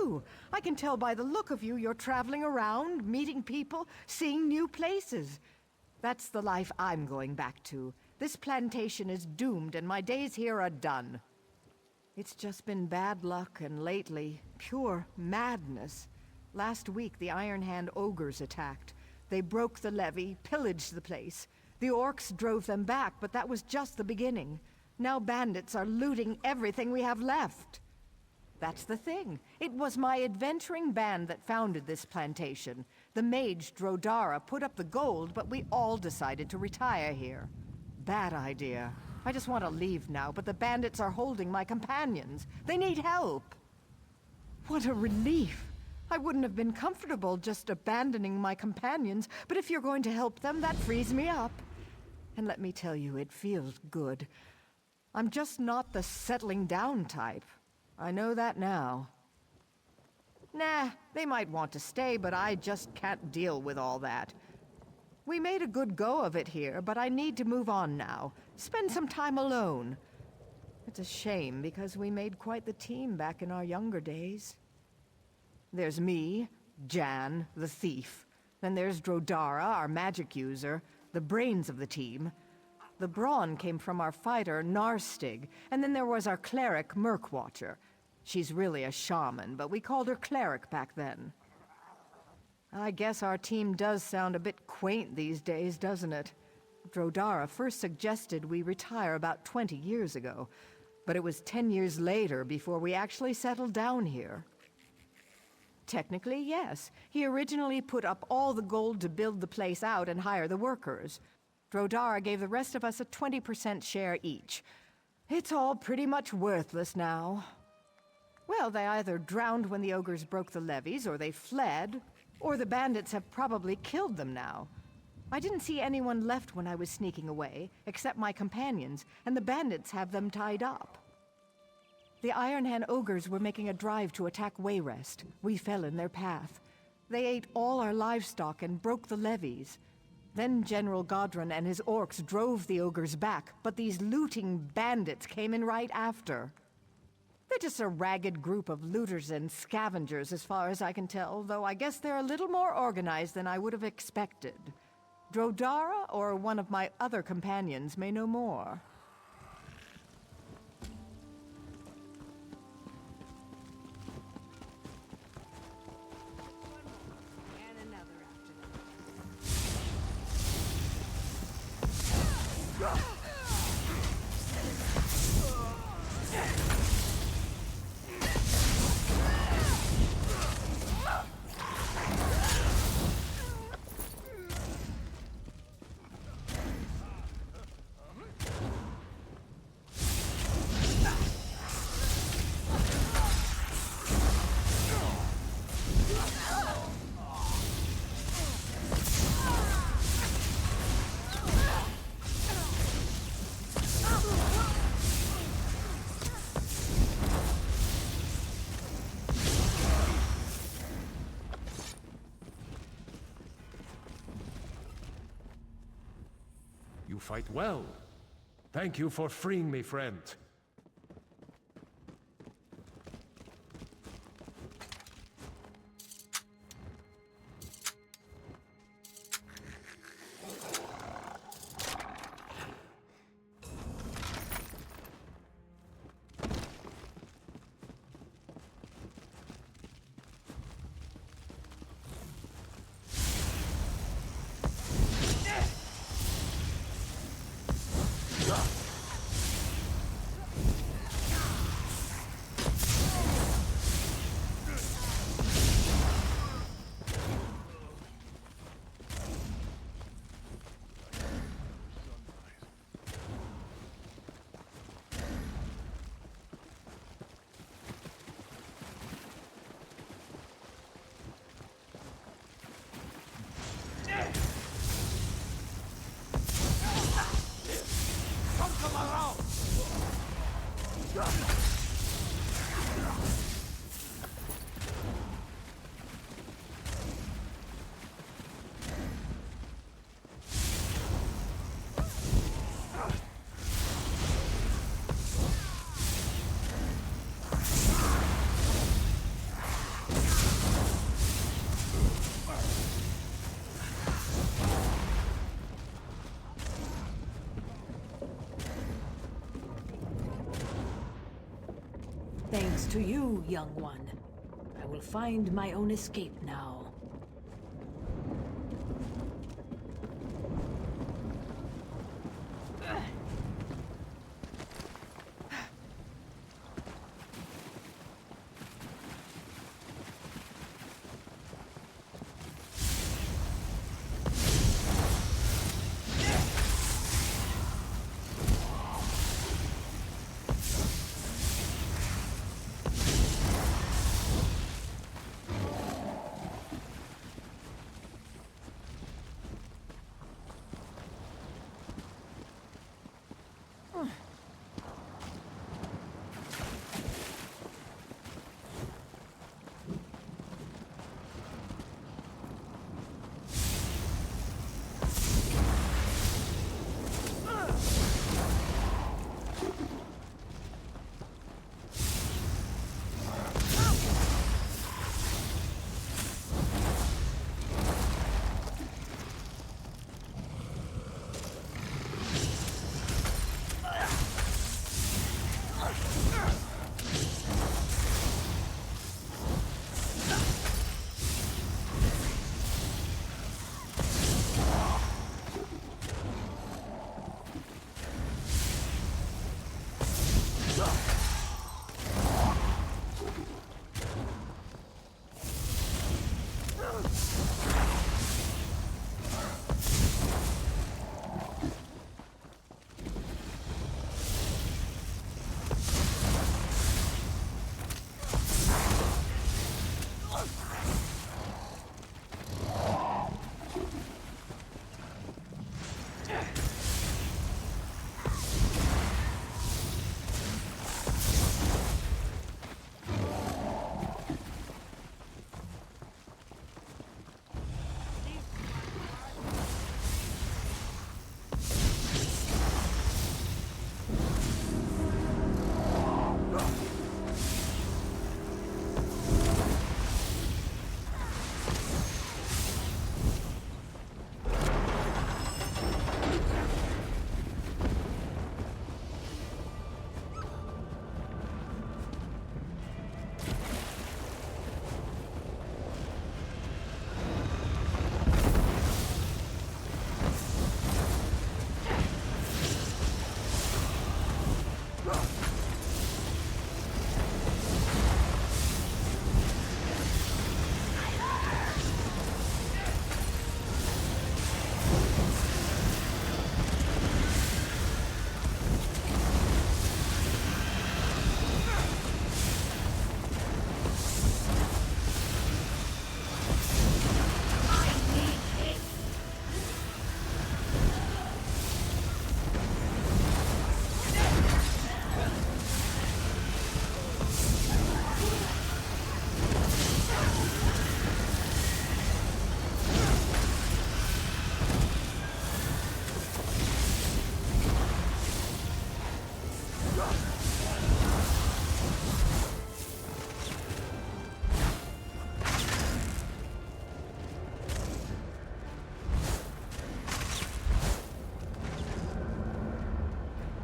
you. I can tell by the look of you you're traveling around, meeting people, seeing new places. That's the life I'm going back to. This plantation is doomed and my days here are done. It's just been bad luck and lately, pure madness. Last week the Iron Hand ogres attacked. They broke the levee, pillaged the place. The orcs drove them back, but that was just the beginning. Now bandits are looting everything we have left. That's the thing. It was my adventuring band that founded this plantation. The mage Drodara put up the gold, but we all decided to retire here. Bad idea. I just want to leave now, but the bandits are holding my companions. They need help. What a relief. I wouldn't have been comfortable just abandoning my companions, but if you're going to help them, that frees me up. And let me tell you, it feels good. I'm just not the settling down type. I know that now. Nah, they might want to stay, but I just can't deal with all that. We made a good go of it here, but I need to move on now. Spend some time alone. It's a shame, because we made quite the team back in our younger days. There's me, Jan, the thief. Then there's Drodara, our magic user, the brains of the team. The brawn came from our fighter, Narstig, and then there was our cleric, Murkwatcher. She's really a shaman, but we called her cleric back then. I guess our team does sound a bit quaint these days, doesn't it? Drodara first suggested we retire about 20 years ago, but it was 10 years later before we actually settled down here. Technically, yes. He originally put up all the gold to build the place out and hire the workers. Drodara gave the rest of us a 20% share each. It's all pretty much worthless now. Well, they either drowned when the ogres broke the levees, or they fled, or the bandits have probably killed them now. I didn't see anyone left when I was sneaking away, except my companions, and the bandits have them tied up. The Iron Hand ogres were making a drive to attack Wayrest. We fell in their path. They ate all our livestock and broke the levees. Then General Godron and his orcs drove the ogres back, but these looting bandits came in right after. They're just a ragged group of looters and scavengers as far as I can tell, though I guess they're a little more organized than I would have expected. Drodara or one of my other companions may know more. You fight well. Thank you for freeing me, friend. Thanks to you, young one. I will find my own escape now.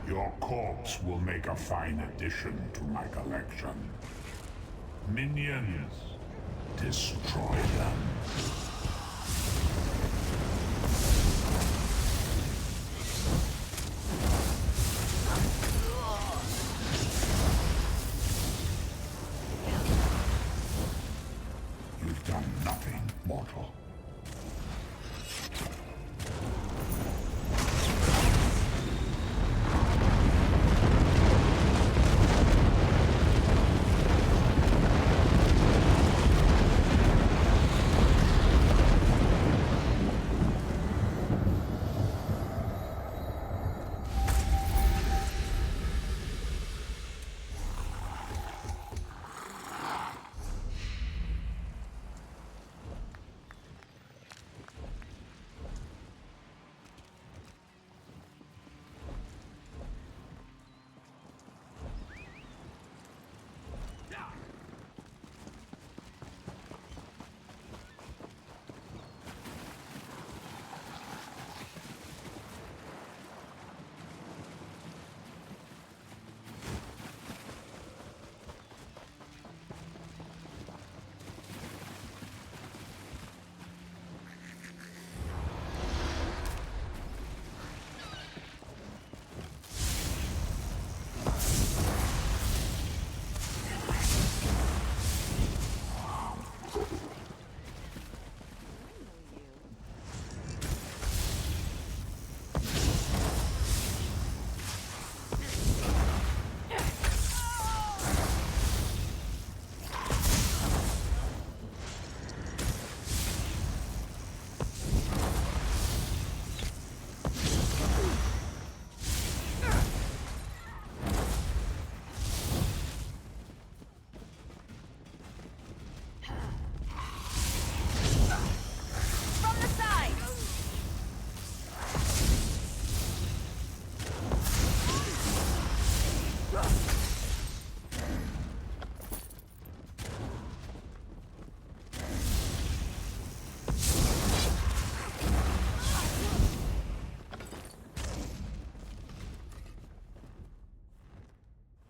Your corpse will make a fine addition to my collection. Minions, destroy them. You've done nothing, mortal.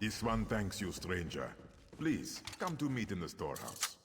This one thanks you, stranger. Please, come to meet in the storehouse.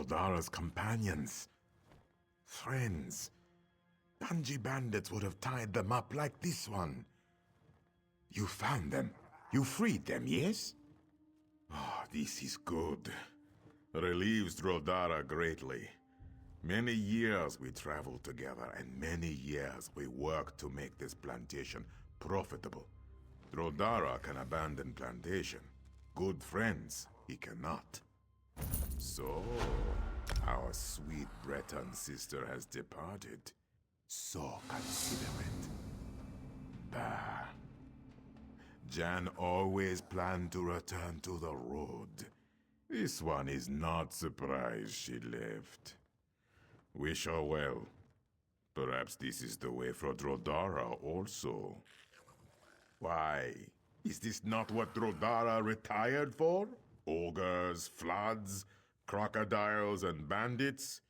Rodara's companions. Friends. Banji bandits would have tied them up like this one. You found them. You freed them, yes? Oh, this is good. Relieves Rodara greatly. Many years we traveled together, and many years we worked to make this plantation profitable. Rodara can abandon plantation. Good friends, he cannot. So, our sweet Breton sister has departed. So considerate. Bah. Jan always planned to return to the road. This one is not surprised she left. Wish her well. Perhaps this is the way for Rodara also. Why, is this not what Rodara retired for? Ogres, floods, crocodiles, and bandits?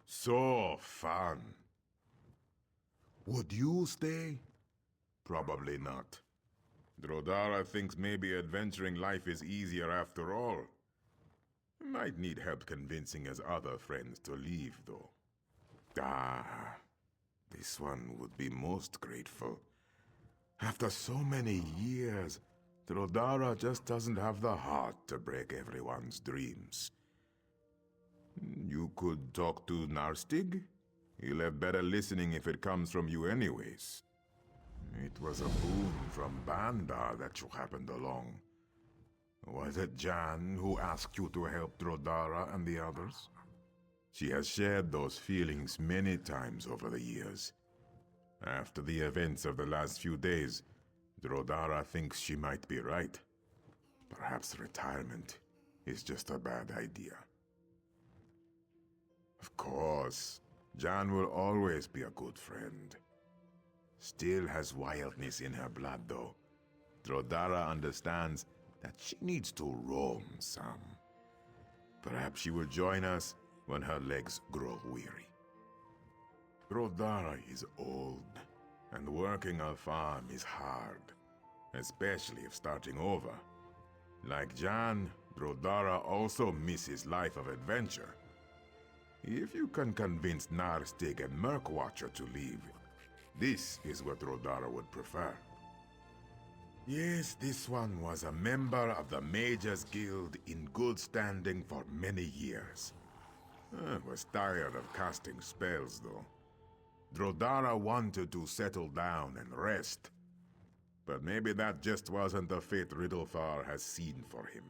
So fun. Would you stay? Probably not. Rodara thinks maybe adventuring life is easier after all. Might need help convincing his other friends to leave, though. Ah, this one would be most grateful. After so many years, Rodara just doesn't have the heart to break everyone's dreams. You could talk to Narstig? He'll have better listening if it comes from you anyways. It was a boon from Bandar that you happened along. Was it Jan who asked you to help Rodara and the others? She has shared those feelings many times over the years. After the events of the last few days, Rodara thinks she might be right. Perhaps retirement is just a bad idea. Of course. Jan will always be a good friend. Still has wildness in her blood, though. Drodara understands that she needs to roam some. Perhaps she will join us when her legs grow weary. Drodara is old, and working a farm is hard, especially if starting over. Like Jan, Drodara also misses life of adventure. If you can convince Narstig and Murkwatcher to leave, this is what Drodara would prefer. Yes, this one was a member of the Mages Guild in good standing for many years. Was tired of casting spells, though. Drodara wanted to settle down and rest. But maybe that just wasn't the fate Riddlefar has seen for him.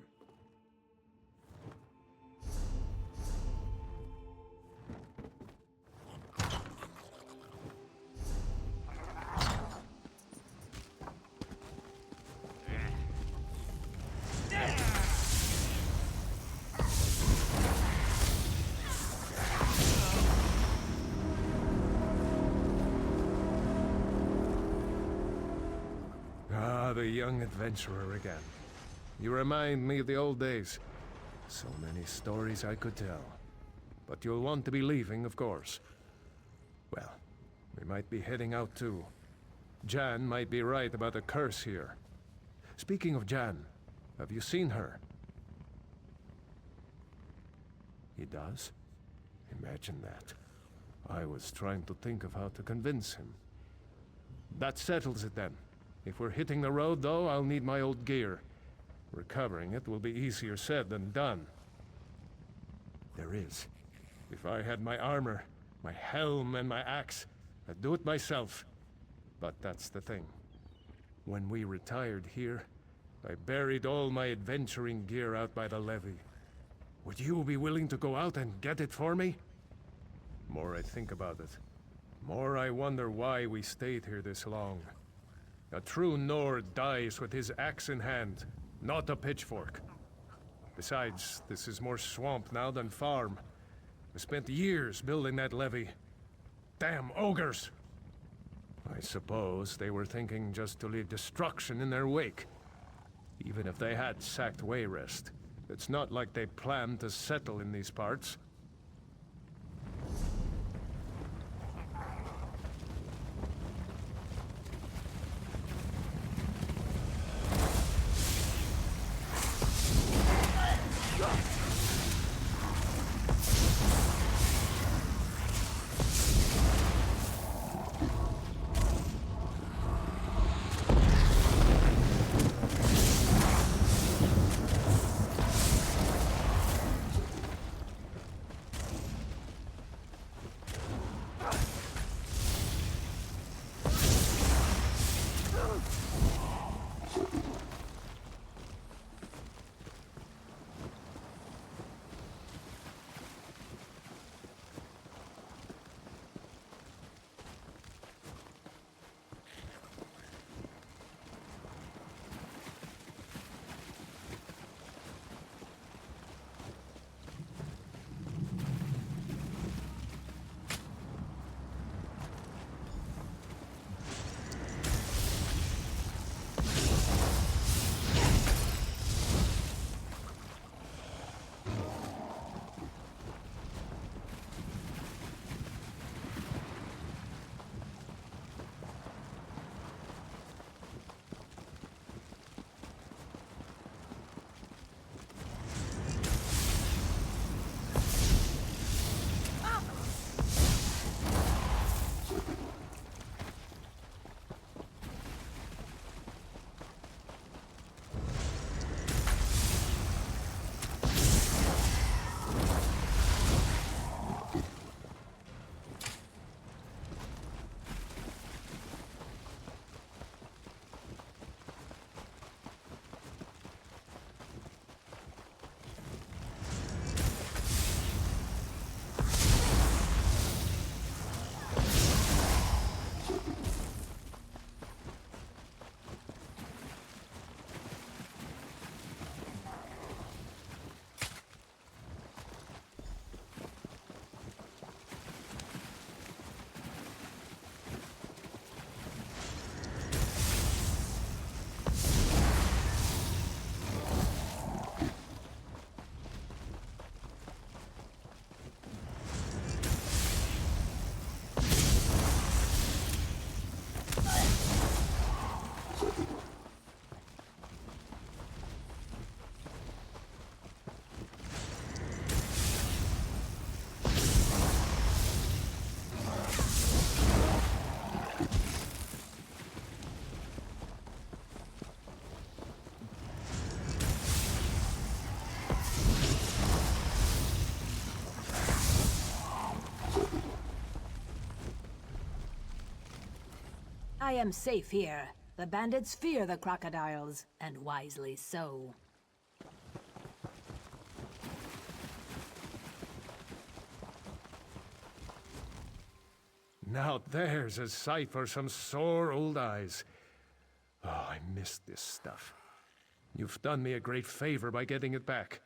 The young adventurer again. You remind me of the old days. So many stories I could tell. But you'll want to be leaving, of course. Well, we might be heading out too. Jan might be right about the curse here. Speaking of Jan, have you seen her? He does? Imagine that. I was trying to think of how to convince him. That settles it then. If we're hitting the road, though, I'll need my old gear. Recovering it will be easier said than done. There is. If I had my armor, my helm, and my axe, I'd do it myself. But that's the thing. When we retired here, I buried all my adventuring gear out by the levee. Would you be willing to go out and get it for me? More I think about it, more I wonder why we stayed here this long. A true Nord dies with his axe in hand, not a pitchfork. Besides, this is more swamp now than farm. We spent years building that levee. Damn ogres! I suppose they were thinking just to leave destruction in their wake. Even if they had sacked Wayrest, it's not like they planned to settle in these parts. I am safe here. The bandits fear the crocodiles, and wisely so. Now there's a sight for some sore old eyes. Oh, I missed this stuff. You've done me a great favor by getting it back.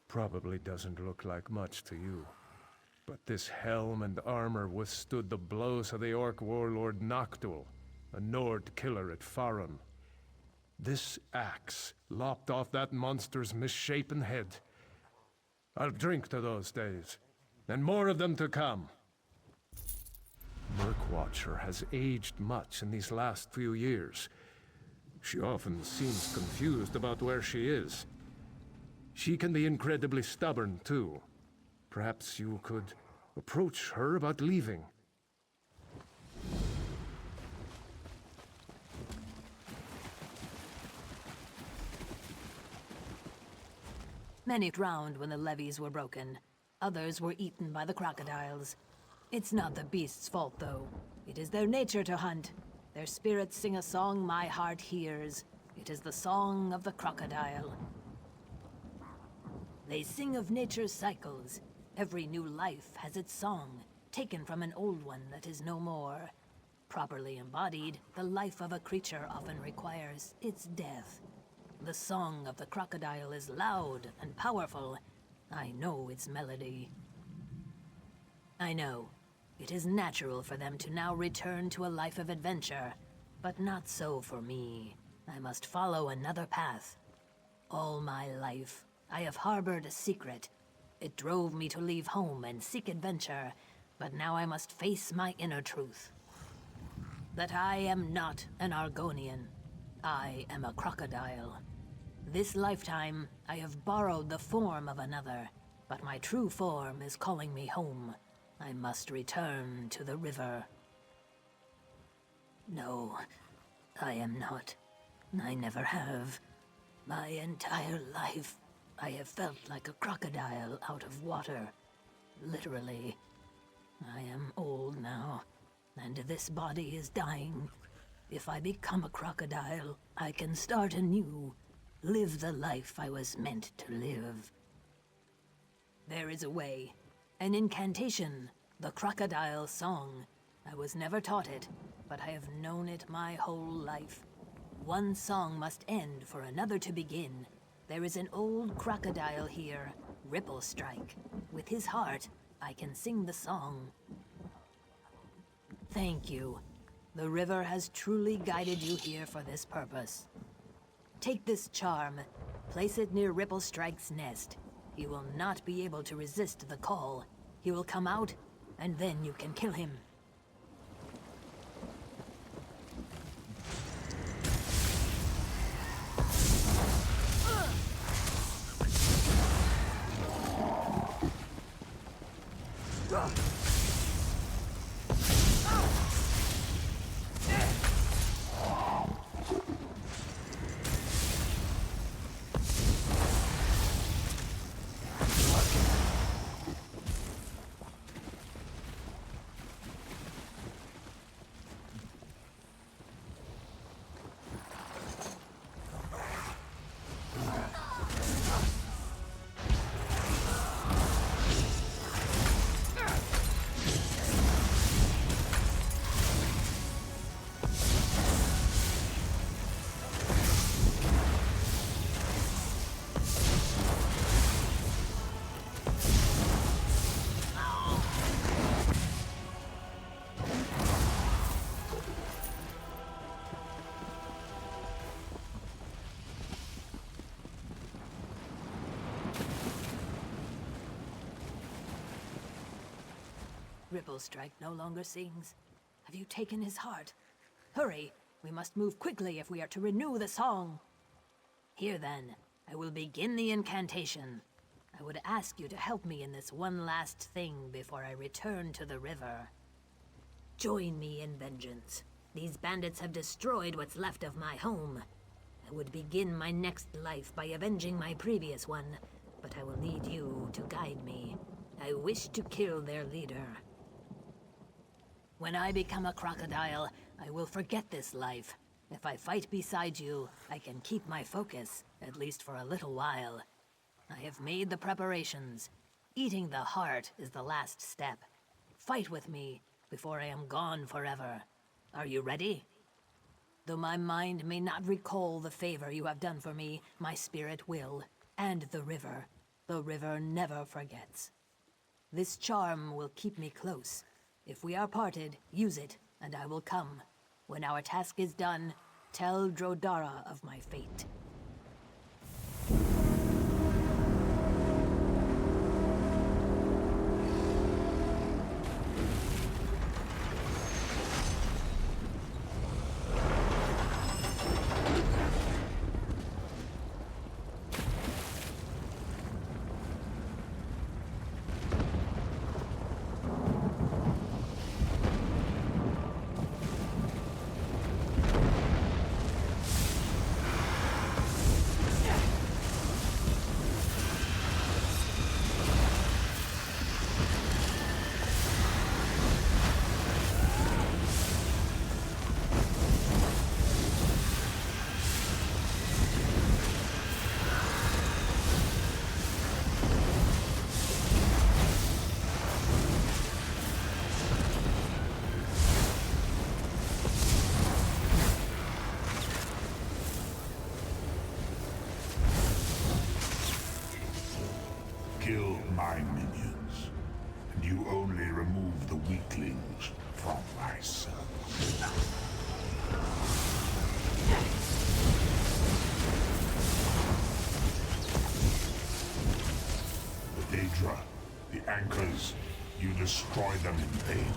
Probably doesn't look like much to you. But this helm and armor withstood the blows of the orc warlord Noctul, a Nord killer at Farum. This axe lopped off that monster's misshapen head. I'll drink to those days, and more of them to come. Murkwatcher has aged much in these last few years. She often seems confused about where she is. She can be incredibly stubborn, too. Perhaps you could approach her about leaving. Many drowned when the levees were broken. Others were eaten by the crocodiles. It's not the beasts' fault, though. It is their nature to hunt. Their spirits sing a song my heart hears. It is the song of the crocodile. They sing of nature's cycles. Every new life has its song, taken from an old one that is no more. Properly embodied, the life of a creature often requires its death. The song of the crocodile is loud and powerful. I know its melody. I know. It is natural for them to now return to a life of adventure, but not so for me. I must follow another path. All my life, I have harbored a secret. It drove me to leave home and seek adventure, but now I must face my inner truth. That I am not an Argonian. I am a crocodile. This lifetime, I have borrowed the form of another, but my true form is calling me home. I must return to the river. No, I am not. I never have. My entire life, I have felt like a crocodile out of water. Literally. I am old now, and this body is dying. If I become a crocodile, I can start anew. Live the life I was meant to live. There is a way. An incantation. The crocodile song. I was never taught it, but I have known it my whole life. One song must end for another to begin. There is an old crocodile here, Ripple Strike. With his heart, I can sing the song. Thank you. The river has truly guided you here for this purpose. Take this charm, place it near Ripple Strike's nest. He will not be able to resist the call. He will come out, and then you can kill him. Ripple Strike no longer sings. Have you taken his heart? Hurry! We must move quickly if we are to renew the song. Here then, I will begin the incantation. I would ask you to help me in this one last thing before I return to the river. Join me in vengeance. These bandits have destroyed what's left of my home. I would begin my next life by avenging my previous one, but I will need you to guide me. I wish to kill their leader. When I become a crocodile, I will forget this life. If I fight beside you, I can keep my focus, at least for a little while. I have made the preparations. Eating the heart is the last step. Fight with me before I am gone forever. Are you ready? Though my mind may not recall the favor you have done for me, my spirit will. And the river. The river never forgets. This charm will keep me close. If we are parted, use it, and I will come. When our task is done, tell Drodara of my fate. Kill my minions, and you only remove the weaklings from my circle. The Daedra, the anchors, you destroy them in vain.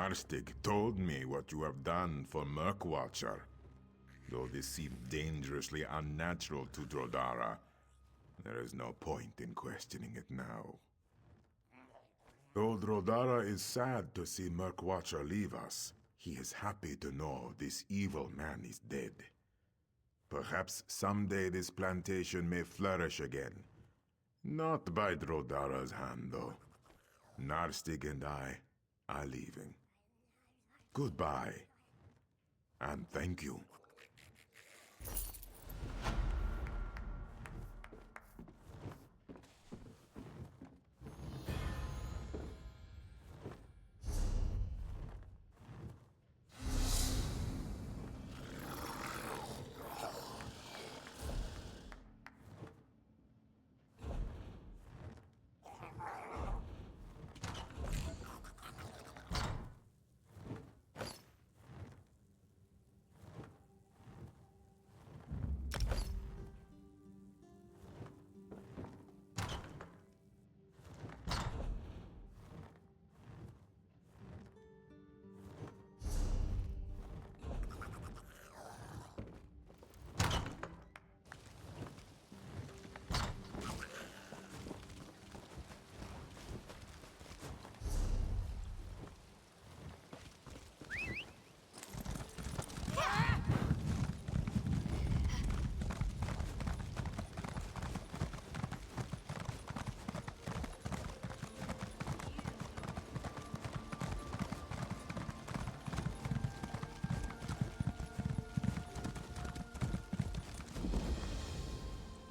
Narstig told me what you have done for Murkwatcher. Though this seemed dangerously unnatural to Drodara, there is no point in questioning it now. Though Drodara is sad to see Murkwatcher leave us, he is happy to know this evil man is dead. Perhaps someday this plantation may flourish again. Not by Drodara's hand, though. Narstig and I are leaving. Goodbye. And thank you.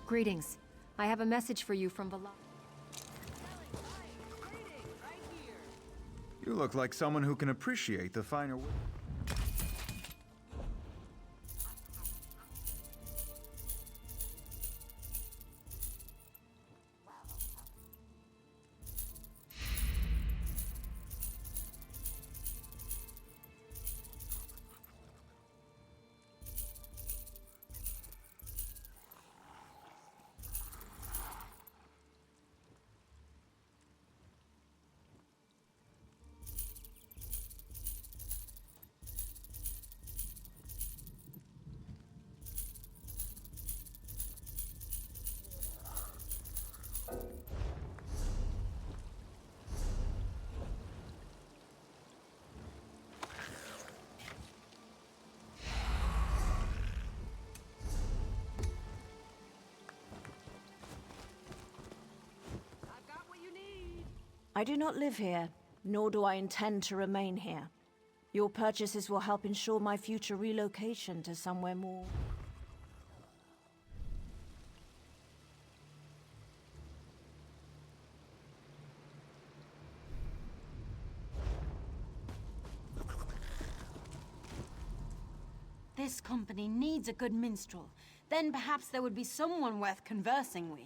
Greetings. I have a message for you from Vala. You look like someone who can appreciate the finer... I do not live here, nor do I intend to remain here. Your purchases will help ensure my future relocation to somewhere more... This company needs a good minstrel. Then perhaps there would be someone worth conversing with.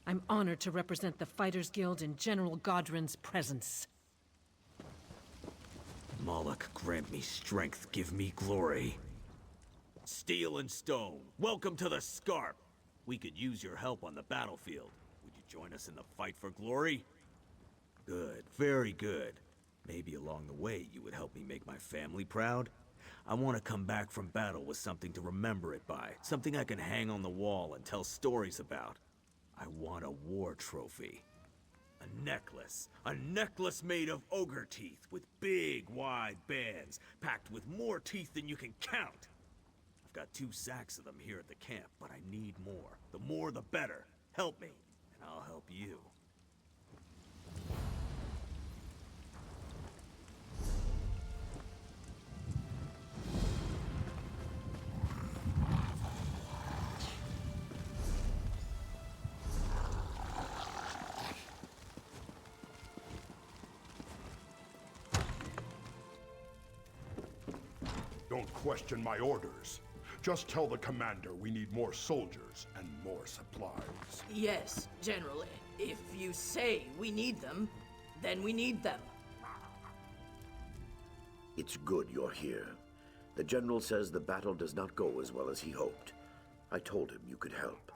I'm honored to represent the Fighters Guild in General Godrin's presence. Moloch, grant me strength, give me glory. Steel and stone, welcome to the Scarp! We could use your help on the battlefield. Would you join us in the fight for glory? Good, very good. Maybe along the way you would help me make my family proud? I want to come back from battle with something to remember it by. Something I can hang on the wall and tell stories about. I want a war trophy. A necklace. A necklace made of ogre teeth with big, wide bands, packed with more teeth than you can count. I've got 2 sacks of them here at the camp, but I need more. The more, the better. Help me, and I'll help you. Don't question my orders. Just tell the commander we need more soldiers and more supplies. Yes, generally. If you say we need them, then we need them. It's good you're here. The general says the battle does not go as well as he hoped. I told him you could help.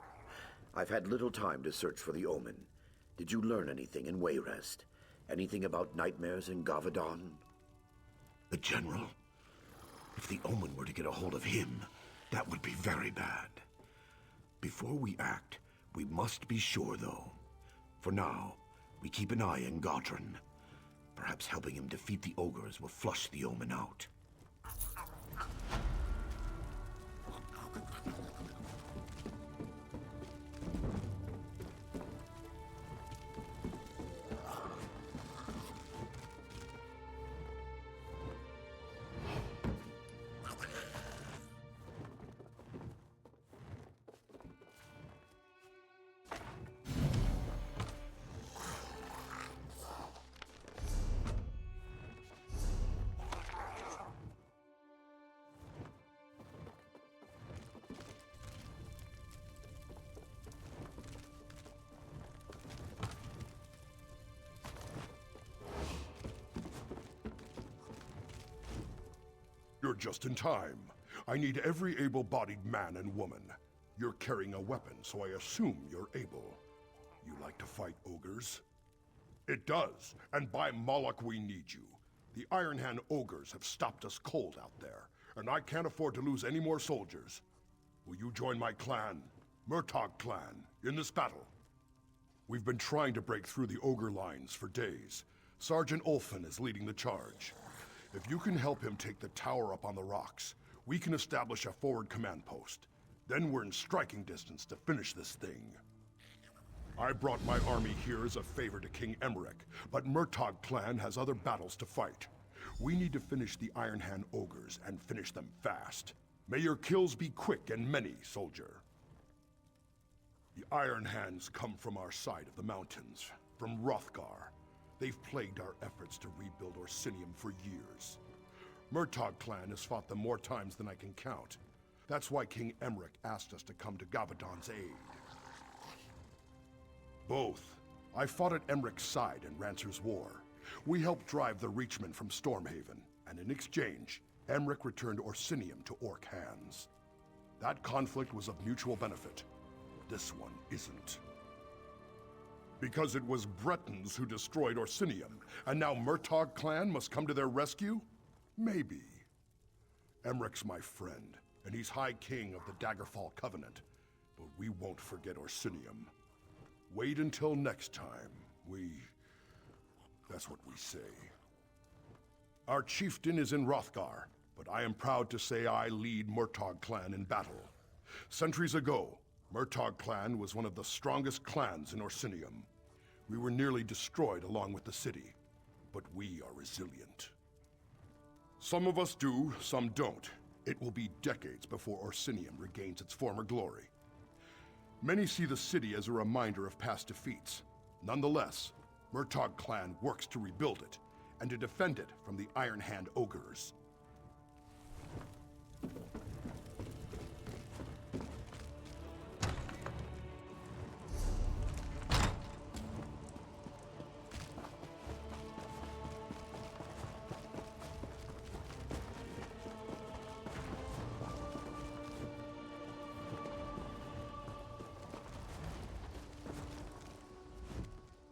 I've had little time to search for the Omen. Did you learn anything in Wayrest? Anything about nightmares in Gavadon? The General? If the Omen were to get a hold of him, that would be very bad. Before we act, we must be sure, though. For now, we keep an eye on Godrun. Perhaps helping him defeat the ogres will flush the Omen out. You're just in time. I need every able-bodied man and woman. You're carrying a weapon, so I assume you're able. You like to fight ogres? It does, and by Moloch we need you. The Iron Hand ogres have stopped us cold out there, and I can't afford to lose any more soldiers. Will you join my clan, Murtagh clan, in this battle? We've been trying to break through the ogre lines for days. Sergeant Ulfin is leading the charge. If you can help him take the tower up on the rocks, we can establish a forward command post. Then we're in striking distance to finish this thing. I brought my army here as a favor to King Emmerich, but Murtagh clan has other battles to fight. We need to finish the Iron Hand ogres and finish them fast. May your kills be quick and many, soldier. The Iron Hands come from our side of the mountains, from Hrothgar. They've plagued our efforts to rebuild Orsinium for years. Murtagh clan has fought them more times than I can count. That's why King Emmerich asked us to come to Gavadon's aid. Both. I fought at Emmerich's side in Rancer's War. We helped drive the Reachmen from Stormhaven, and in exchange, Emmerich returned Orsinium to Orc hands. That conflict was of mutual benefit. This one isn't. Because it was Bretons who destroyed Orsinium, and now Murtagh clan must come to their rescue? Maybe. Emmerich's my friend, and he's High King of the Daggerfall Covenant, but we won't forget Orsinium. Wait until next time. That's what we say. Our chieftain is in Hrothgar, but I am proud to say I lead Murtagh clan in battle. Centuries ago, Murtagh clan was one of the strongest clans in Orsinium. We were nearly destroyed along with the city, but we are resilient. Some of us do, some don't. It will be decades before Orsinium regains its former glory. Many see the city as a reminder of past defeats. Nonetheless, Murtagh clan works to rebuild it, and to defend it from the Iron Hand ogres.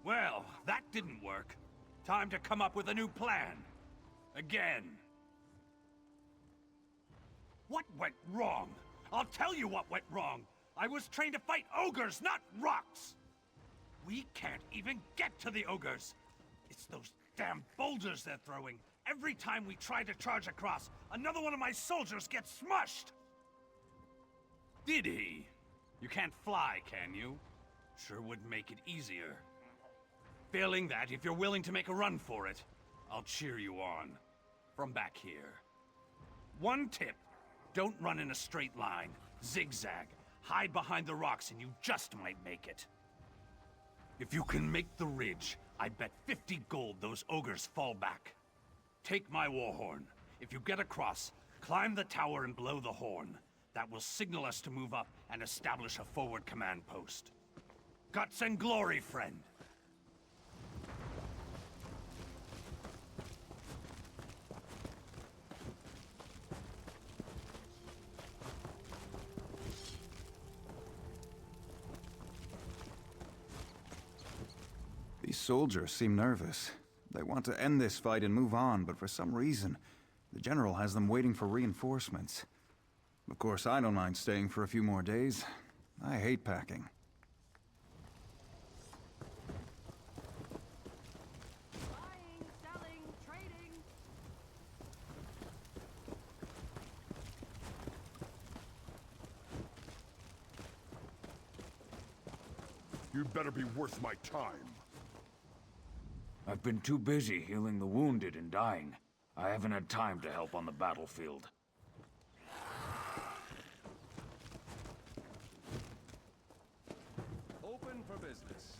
Well, that didn't work. Time to come up with a new plan. Again. What went wrong? I'll tell you what went wrong. I was trained to fight ogres, not rocks! We can't even get to the ogres. It's those damn boulders they're throwing. Every time we try to charge across, another one of my soldiers gets smushed! Did he? You can't fly, can you? Sure would make it easier. Failing that, if you're willing to make a run for it, I'll cheer you on. From back here. One tip. Don't run in a straight line. Zigzag. Hide behind the rocks and you just might make it. If you can make the ridge, I bet 50 gold those ogres fall back. Take my war horn. If you get across, climb the tower and blow the horn. That will signal us to move up and establish a forward command post. Guts and glory, friend. These soldiers seem nervous. They want to end this fight and move on, but for some reason, the General has them waiting for reinforcements. Of course, I don't mind staying for a few more days. I hate packing. Buying, selling, trading. You'd better be worth my time. I've been too busy healing the wounded and dying. I haven't had time to help on the battlefield. Open for business.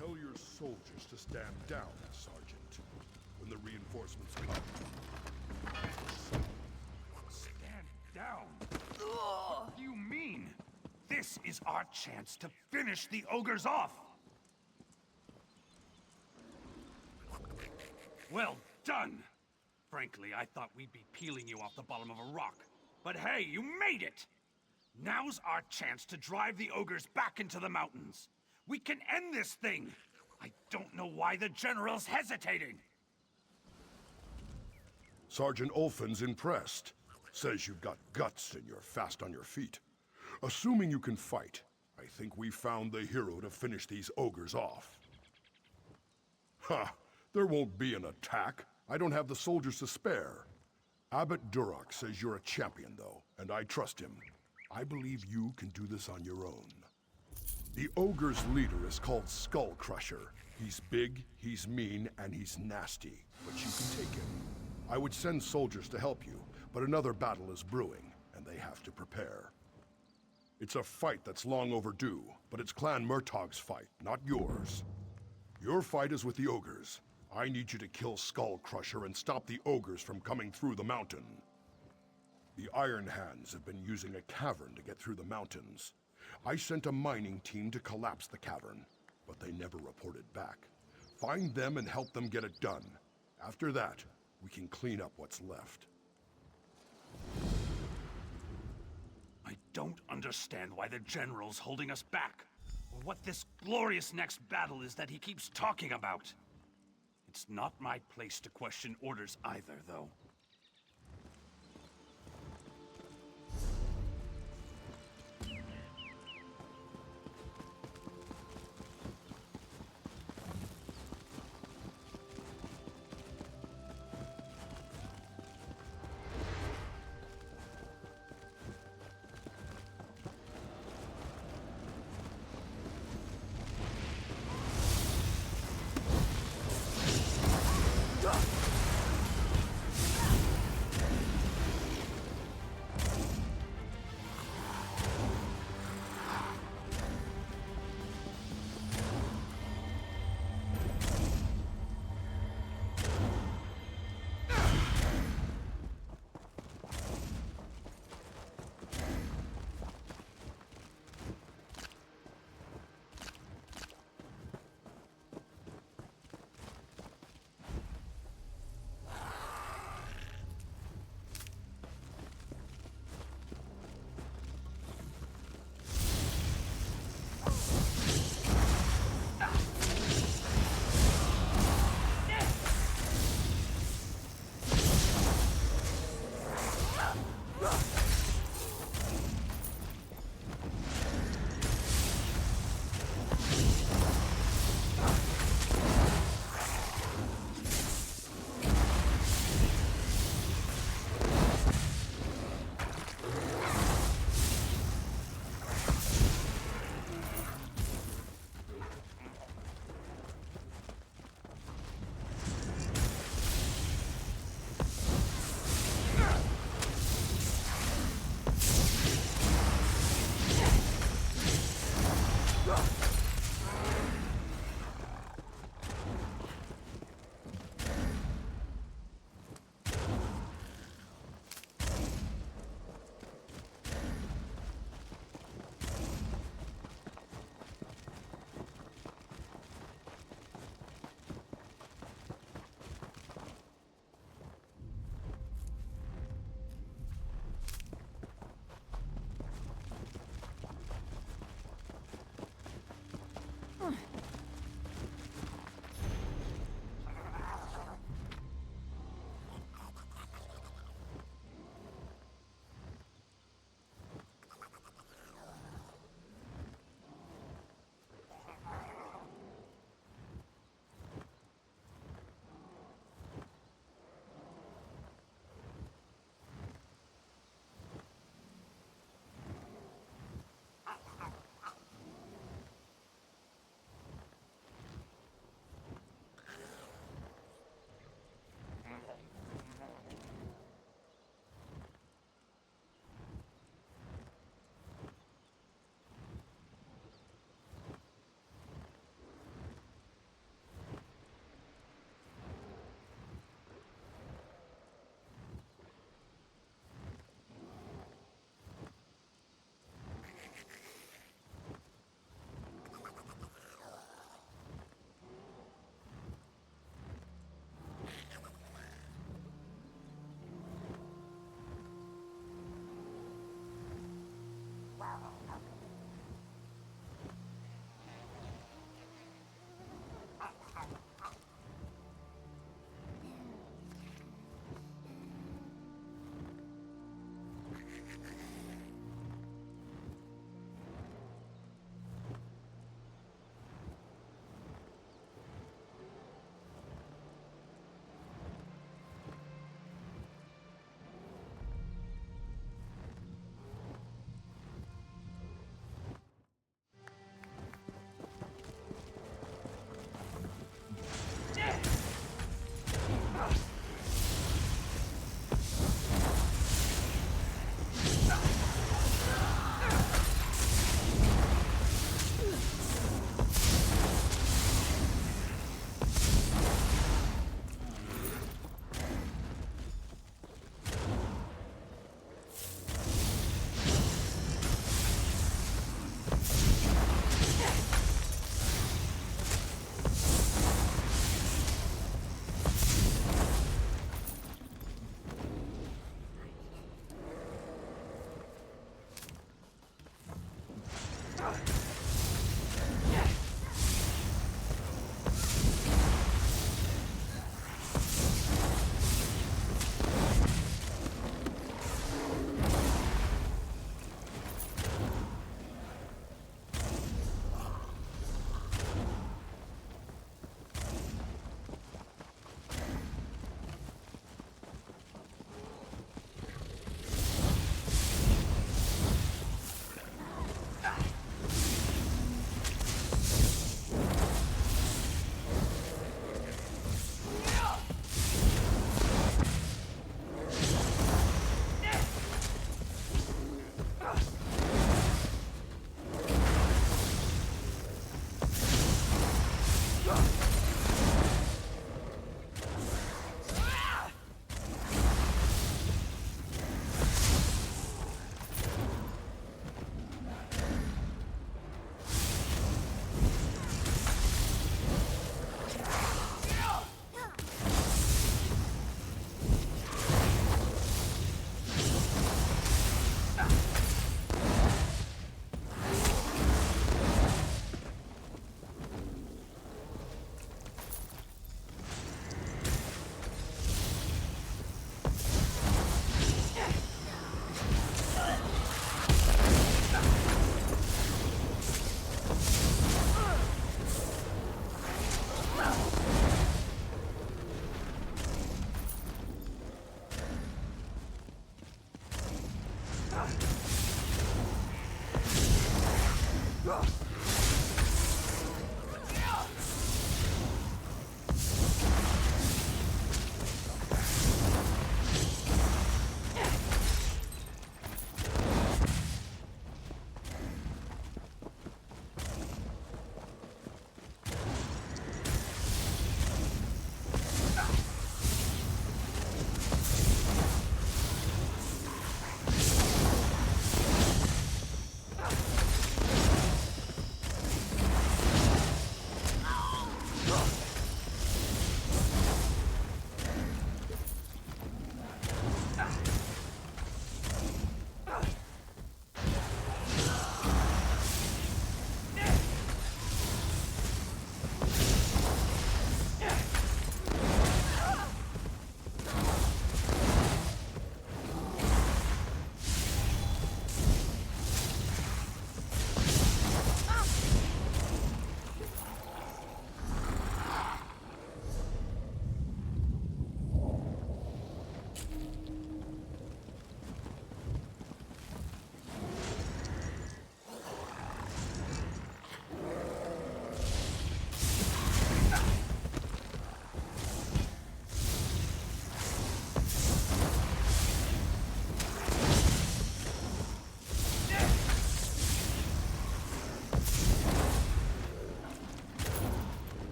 Tell your soldiers to stand down, Sergeant. When the reinforcements come. Stand down? What do you mean? This is our chance to finish the ogres off! Well done! Frankly, I thought we'd be peeling you off the bottom of a rock. But hey, you made it! Now's our chance to drive the ogres back into the mountains. We can end this thing! I don't know why the General's hesitating! Sergeant Ulfin's impressed. Says you've got guts and you're fast on your feet. Assuming you can fight, I think we found the hero to finish these ogres off. Ha! There won't be an attack. I don't have the soldiers to spare. Abbot Duroc says you're a champion, though, and I trust him. I believe you can do this on your own. The ogre's leader is called Skull Crusher. He's big, he's mean, and he's nasty, but you can take him. I would send soldiers to help you, but another battle is brewing, and they have to prepare. It's a fight that's long overdue, but it's Clan Murtaugh's fight, not yours. Your fight is with the ogres. I need you to kill Skull Crusher and stop the ogres from coming through the mountain. The Iron Hands have been using a cavern to get through the mountains. I sent a mining team to collapse the cavern, but they never reported back. Find them and help them get it done. After that, we can clean up what's left. I don't understand why the General's holding us back, or what this glorious next battle is that he keeps talking about. It's not my place to question orders either, though.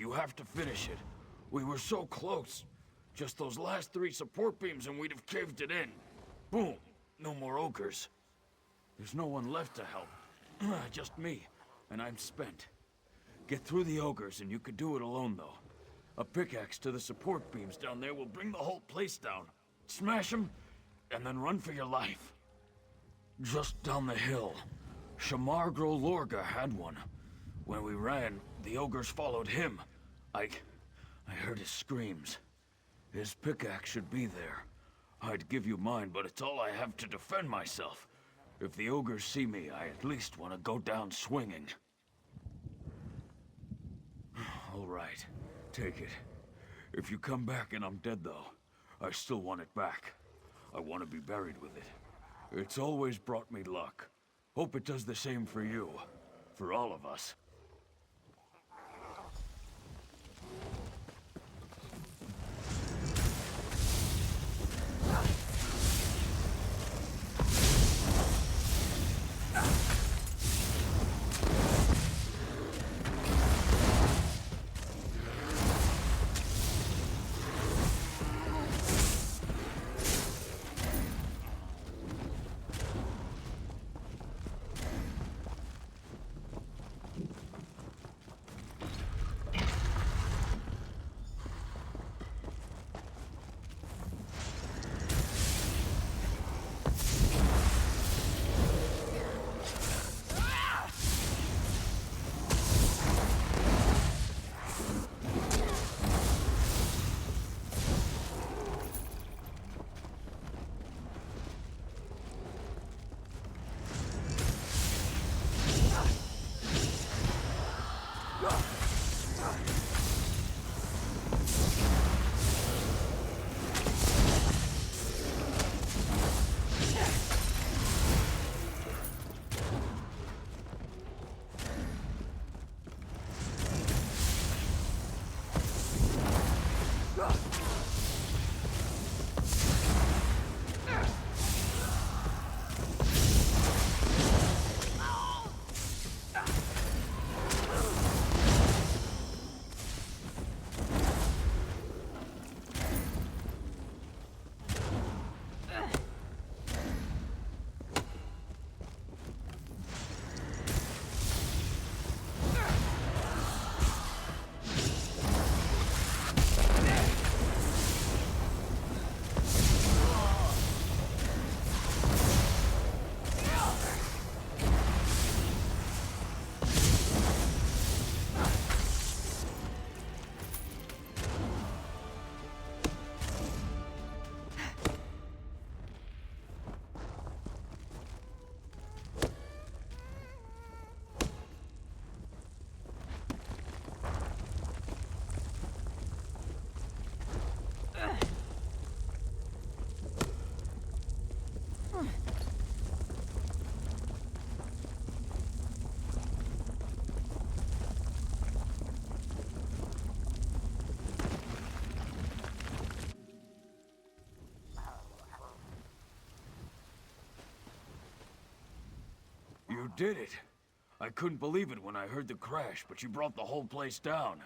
You have to finish it. We were so close. Just those last 3 support beams and we'd have caved it in. Boom. No more ogres. There's no one left to help. Just me. And I'm spent. Get through the ogres and you could do it alone, though. A pickaxe to the support beams down there will bring the whole place down. Smash them, and then run for your life. Just down the hill. Shamargro Lorga had one. When we ran, the ogres followed him. I heard his screams. His pickaxe should be there. I'd give you mine, but it's all I have to defend myself. If the ogres see me, I at least want to go down swinging. All right, take it. If you come back and I'm dead, though, I still want it back. I want to be buried with it. It's always brought me luck. Hope it does the same for you. For all of us. You did it. I couldn't believe it when I heard the crash, but you brought the whole place down.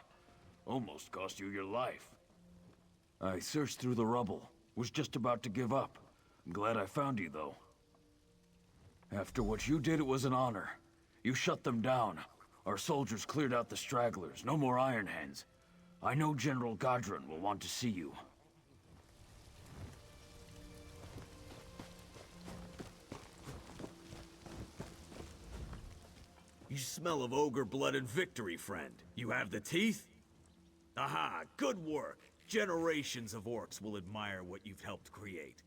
Almost cost you your life. I searched through the rubble. Was just about to give up. I'm glad I found you, though. After what you did, it was an honor. You shut them down. Our soldiers cleared out the stragglers. No more Iron Hands. I know General Godron will want to see you. You smell of ogre blood and victory, friend. You have the teeth? Aha, good work. Generations of orcs will admire what you've helped create.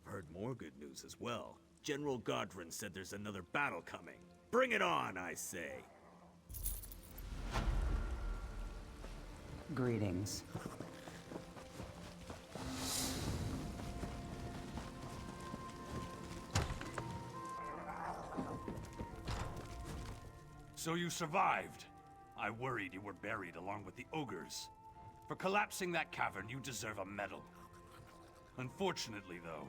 I've heard more good news as well. General Godron said there's another battle coming. Bring it on, I say. Greetings. So you survived. I worried you were buried along with the ogres. For collapsing that cavern, you deserve a medal. Unfortunately, though,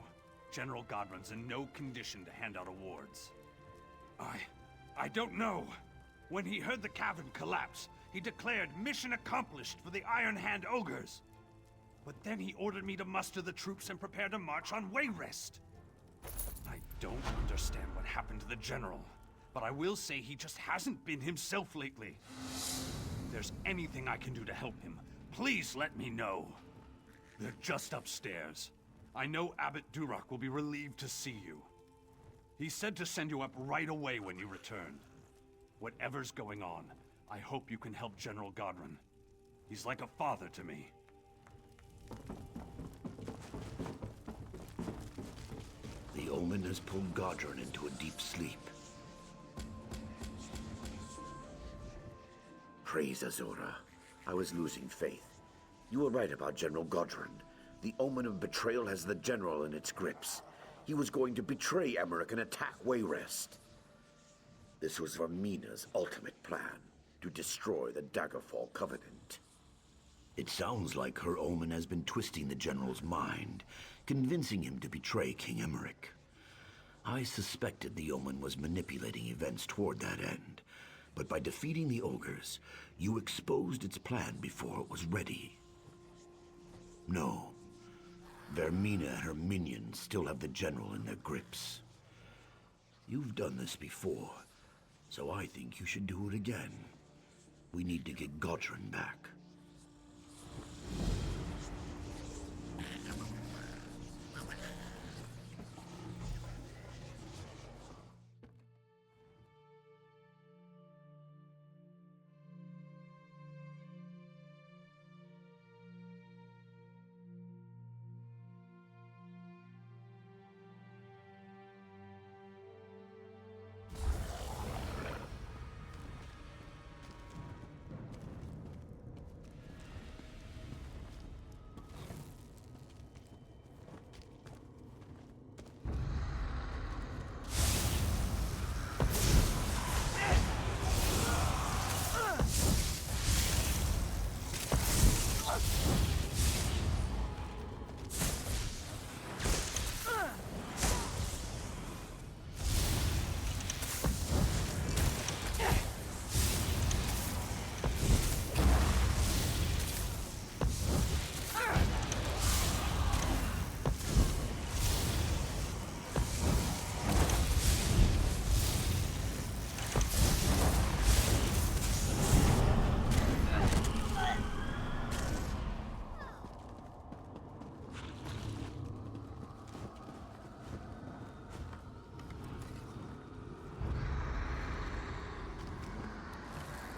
General Godron's in no condition to hand out awards. I don't know. When he heard the cavern collapse, he declared mission accomplished for the Iron Hand ogres. But then he ordered me to muster the troops and prepare to march on Wayrest. I don't understand what happened to the general, but I will say he just hasn't been himself lately. If there's anything I can do to help him, please let me know. They're just upstairs. I know Abbot Duroc will be relieved to see you. He said to send you up right away when you return. Whatever's going on, I hope you can help General Godron. He's like a father to me. The omen has pulled Godron into a deep sleep. Praise Azora. I was losing faith. You were right about General Godron. The omen of betrayal has the general in its grips. He was going to betray Emmerich and attack Wayrest. This was Vermina's ultimate plan, to destroy the Daggerfall Covenant. It sounds like her omen has been twisting the general's mind, convincing him to betray King Emmerich. I suspected the omen was manipulating events toward that end, but by defeating the ogres, you exposed its plan before it was ready. No. Vermina and her minions still have the general in their grips. You've done this before, so I think you should do it again. We need to get Godron back.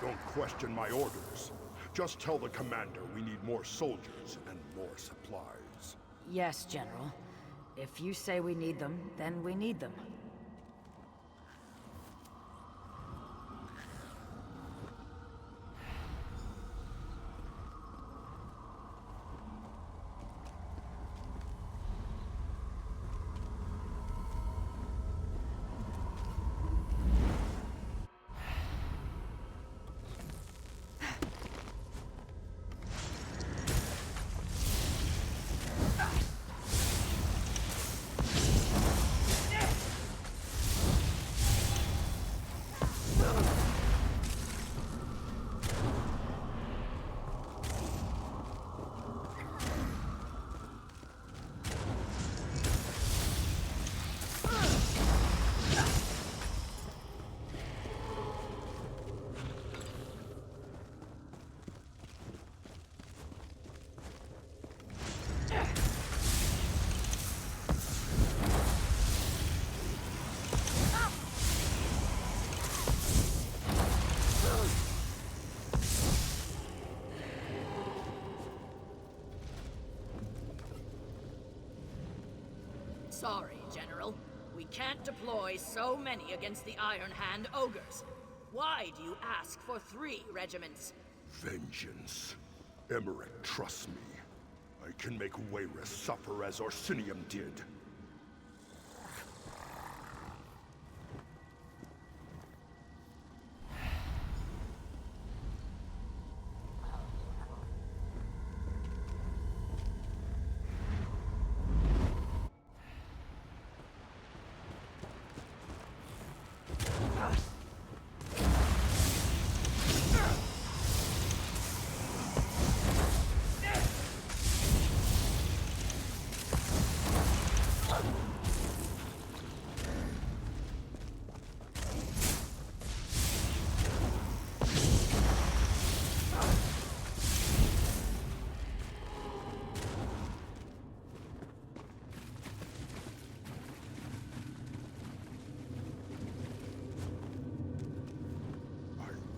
Don't question my orders. Just tell the commander we need more soldiers and more supplies. Yes, General. If you say we need them, then we need them. Sorry, General. We can't deploy so many against the Iron Hand ogres. Why do you ask for 3 regiments? Vengeance. Emmerich trusts me. I can make Wayrest suffer as Orsinium did.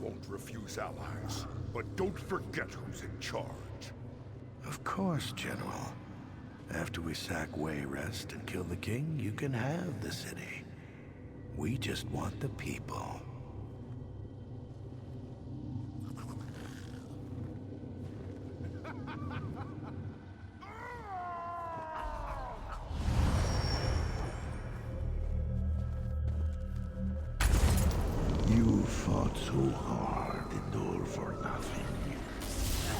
won't refuse allies, but don't forget who's in charge. Of course, General. After we sack Wayrest and kill the king, you can have the city. We just want the people. You fought so hard and all for nothing.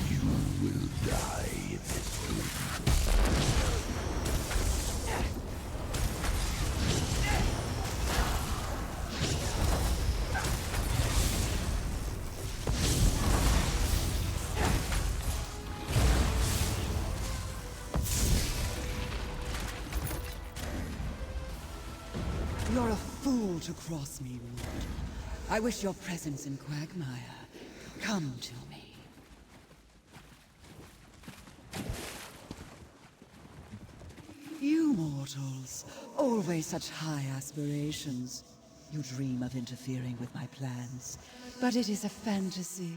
You will die in this dream. You're a fool to cross me, Wood. I wish your presence in Quagmire. Come to me. You mortals, always such high aspirations. You dream of interfering with my plans, but it is a fantasy.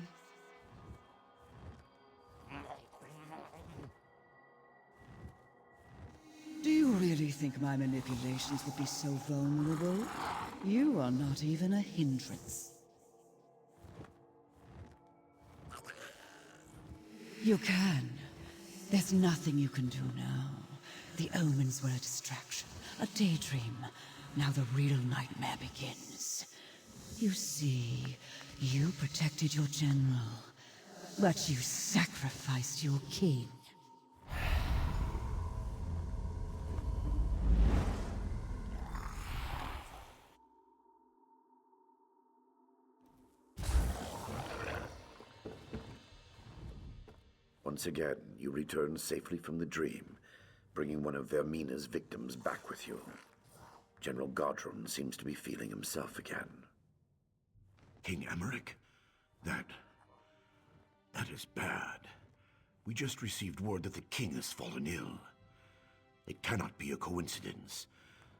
Do you really think my manipulations would be so vulnerable? You are not even a hindrance. You can. There's nothing you can do now. The omens were a distraction, a daydream. Now the real nightmare begins. You see, you protected your general, but you sacrificed your king. Once again, you return safely from the dream, bringing one of Vermina's victims back with you. General Godrun seems to be feeling himself again. King Emmerich? That is bad. We just received word that the king has fallen ill. It cannot be a coincidence.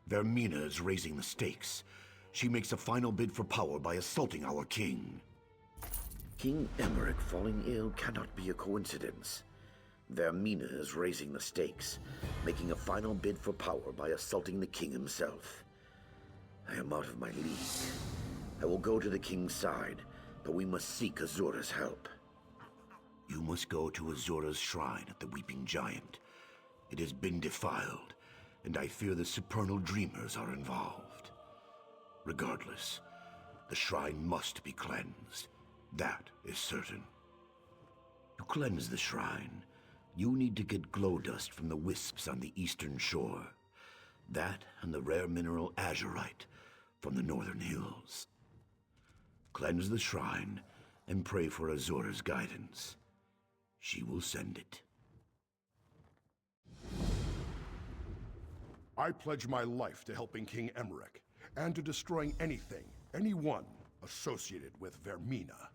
Vermina is raising the stakes. She makes a final bid for power by assaulting our king. King Emmerich falling ill cannot be a coincidence. Vermina is raising the stakes, making a final bid for power by assaulting the king himself. I am out of my league. I will go to the king's side, but we must seek Azura's help. You must go to Azura's shrine at the Weeping Giant. It has been defiled, and I fear the supernal dreamers are involved. Regardless, the shrine must be cleansed. That is certain. To cleanse the shrine, you need to get glow dust from the wisps on the eastern shore. That and the rare mineral azurite from the northern hills. Cleanse the shrine and pray for Azura's guidance. She will send it. I pledge my life to helping King Emmerich, and to destroying anything, anyone, associated with Vermina.